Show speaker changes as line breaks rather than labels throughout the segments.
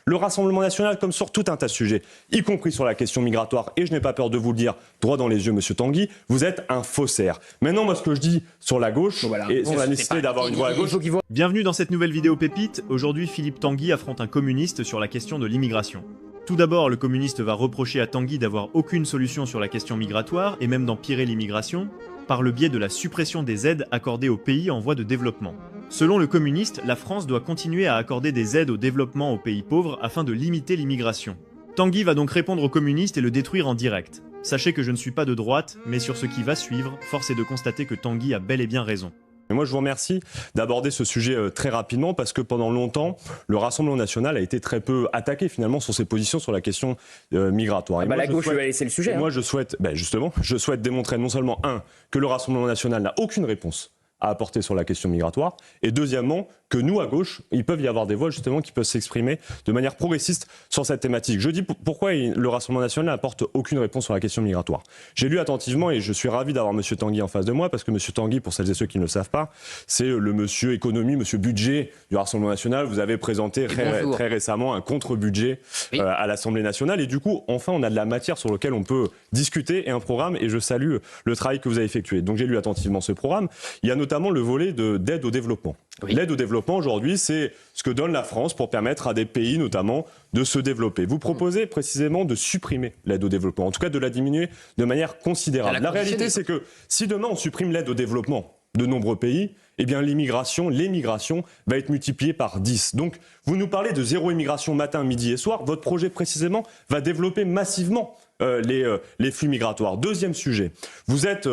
le Rassemblement national, comme sur tout un tas de sujets, y compris sur la question migratoire, et je n'ai pas peur de vous le dire droit dans les yeux, monsieur Tanguy, vous êtes un faussaire. Maintenant, moi, ce que je dis sur la gauche, et sur la nécessité d'avoir une voix à gauche...
Bienvenue dans cette nouvelle vidéo pépite. Aujourd'hui, Philippe Tanguy affronte un communiste sur la question de l'immigration. Tout d'abord, le communiste va reprocher à Tanguy d'avoir aucune solution sur la question migratoire, et même d'empirer l'immigration, par le biais de la suppression des aides accordées aux pays en voie de développement. Selon le communiste, la France doit continuer à accorder des aides au développement aux pays pauvres afin de limiter l'immigration. Tanguy va donc répondre au communiste et le détruire en direct. Sachez que je ne suis pas de droite, mais sur ce qui va suivre, force est de constater que Tanguy a bel et bien raison.
Et moi, je vous remercie d'aborder ce sujet très rapidement parce que pendant longtemps, le Rassemblement national a été très peu attaqué finalement sur ses positions sur la question migratoire. Et
la gauche lui a laissé le sujet.
Moi, je souhaite, justement, je souhaite démontrer non seulement, que le Rassemblement national n'a aucune réponse à apporter sur la question migratoire, et deuxièmement, que nous, à gauche, il peut y avoir des voix justement qui peuvent s'exprimer de manière progressiste sur cette thématique. Je dis pourquoi le Rassemblement national n'apporte aucune réponse sur la question migratoire. J'ai lu attentivement et je suis ravi d'avoir M. Tanguy en face de moi, parce que M. Tanguy, pour celles et ceux qui ne le savent pas, c'est le monsieur économie, monsieur budget du Rassemblement national. Vous avez présenté très récemment un contre-budget à l'Assemblée nationale, et du coup, enfin, on a de la matière sur laquelle on peut discuter et un programme, et je salue le travail que vous avez effectué. Donc j'ai lu attentivement ce programme. Il y a notamment le volet d'aide au développement. Oui. L'aide au développement, aujourd'hui, c'est ce que donne la France pour permettre à des pays, notamment, de se développer. Vous proposez précisément de supprimer l'aide au développement, en tout cas de la diminuer de manière considérable. La réalité, c'est que si demain on supprime l'aide au développement de nombreux pays, eh bien l'émigration va être multipliée par 10. Donc, vous nous parlez de zéro immigration matin, midi et soir. Votre projet, précisément, va développer massivement les flux migratoires. Deuxième sujet, vous êtes...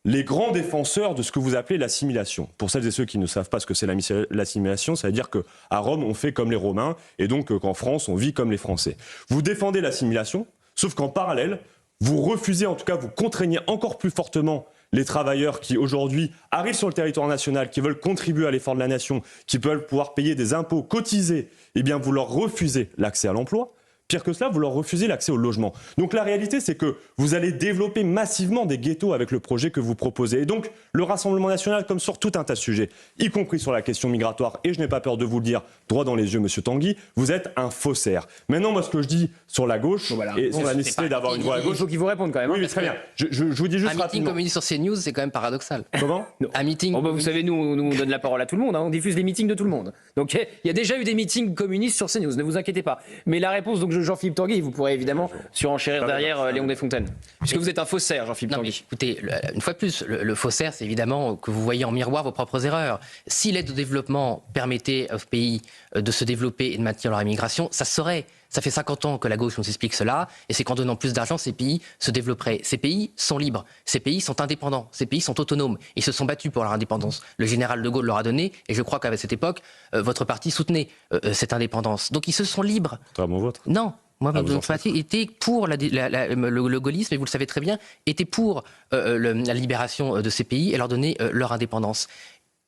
les grands défenseurs de ce que vous appelez l'assimilation. Pour celles et ceux qui ne savent pas ce que c'est l'assimilation, ça veut dire qu'à Rome, on fait comme les Romains, et donc qu'en France, on vit comme les Français. Vous défendez l'assimilation, sauf qu'en parallèle, vous refusez, en tout cas, vous contraignez encore plus fortement les travailleurs qui, aujourd'hui, arrivent sur le territoire national, qui veulent contribuer à l'effort de la nation, qui veulent pouvoir payer des impôts, cotiser, eh bien, vous leur refusez l'accès à l'emploi. Pire que cela, vous leur refusez l'accès au logement. Donc la réalité, c'est que vous allez développer massivement des ghettos avec le projet que vous proposez. Et donc, le Rassemblement national, comme sur tout un tas de sujets, y compris sur la question migratoire, et je n'ai pas peur de vous le dire droit dans les yeux, monsieur Tanguy, vous êtes un faussaire. Maintenant, moi, ce que je dis sur la gauche, et sur la nécessité d'avoir une voix à gauche...
Il faut qu'ils vous répondent quand même.
Oui, mais très bien. Je vous dis juste rapidement...
Un meeting communiste sur CNews, c'est quand même paradoxal.
Comment?
Un meeting...
vous savez, nous, on donne la parole à tout le monde, on diffuse les meetings de tout le monde. Donc, il y a déjà eu des meetings communistes sur CNews, ne vous inquiétez pas. Mais la réponse donc, de Jean-Philippe Tanguy, vous pourrez évidemment surenchérir derrière Léon Desfontaines. Puisque vous êtes un faussaire, Jean-Philippe Tanguy.
Écoutez, une fois de plus, le faussaire, c'est évidemment que vous voyez en miroir vos propres erreurs. Si l'aide au développement permettait aux pays de se développer et de maintenir leur immigration, ça se saurait. Ça fait 50 ans que la gauche nous explique cela, et c'est qu'en donnant plus d'argent, ces pays se développeraient. Ces pays sont libres, ces pays sont indépendants, ces pays sont autonomes. Ils se sont battus pour leur indépendance. Le général de Gaulle leur a donné, et je crois qu'à cette époque, votre parti soutenait cette indépendance. Donc ils se sont libres.
Contrairement au vôtre.
Non. Moi, notre parti était pour le gaullisme, et vous le savez très bien, était pour la libération de ces pays et leur donner leur indépendance.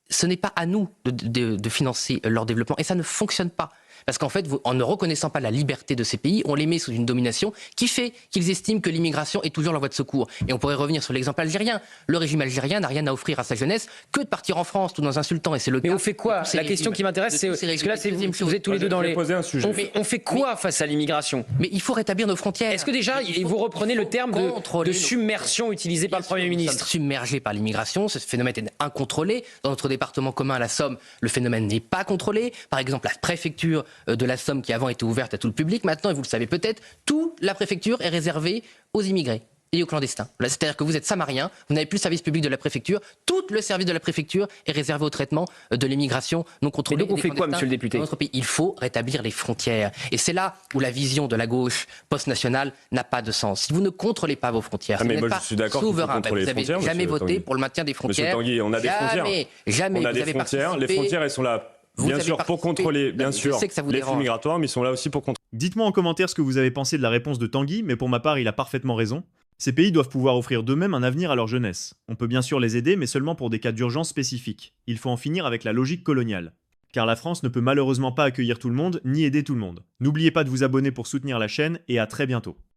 Ce n'est pas à nous de financer leur développement, et ça ne fonctionne pas. Parce qu'en fait, en ne reconnaissant pas la liberté de ces pays, on les met sous une domination qui fait qu'ils estiment que l'immigration est toujours leur voie de secours. Et on pourrait revenir sur l'exemple algérien. Le régime algérien n'a rien à offrir à sa jeunesse que de partir en France tout en insultant. Et c'est le cas.
Mais on fait quoi? La question qui m'intéresse, c'est parce que là, vous êtes tous les deux dans les. On fait quoi face à l'immigration?
Mais il faut rétablir nos frontières.
Est-ce que déjà, vous reprenez le terme de submersion utilisé par le Premier ministre?
Nous sommes submergés par l'immigration. Ce phénomène est incontrôlé. Dans notre département commun, la Somme, le phénomène n'est pas contrôlé. Par exemple, la préfecture de la Somme, qui avant était ouverte à tout le public, maintenant, et vous le savez peut-être, toute la préfecture est réservée aux immigrés et aux clandestins. C'est-à-dire que vous êtes samarien, vous n'avez plus le service public de la préfecture, tout le service de la préfecture est réservé au traitement de l'immigration non contrôlée.
Mais donc on fait quoi, monsieur le député?
Dans notre pays, il faut rétablir les frontières. Et c'est là où la vision de la gauche post-nationale n'a pas de sens. Si vous ne contrôlez pas vos frontières, si vous n'êtes pas souverain, vous n'avez jamais voté pour le maintien des frontières.
Monsieur Tanguy, on a des frontières.
Jamais.
On a des frontières. Les frontières, elles sont là. Bien sûr, pour contrôler, bien sûr, les flux migratoires, mais ils sont là aussi pour contrôler.
Dites-moi en commentaire ce que vous avez pensé de la réponse de Tanguy, mais pour ma part, il a parfaitement raison. Ces pays doivent pouvoir offrir d'eux-mêmes un avenir à leur jeunesse. On peut bien sûr les aider, mais seulement pour des cas d'urgence spécifiques. Il faut en finir avec la logique coloniale. Car la France ne peut malheureusement pas accueillir tout le monde, ni aider tout le monde. N'oubliez pas de vous abonner pour soutenir la chaîne, et à très bientôt.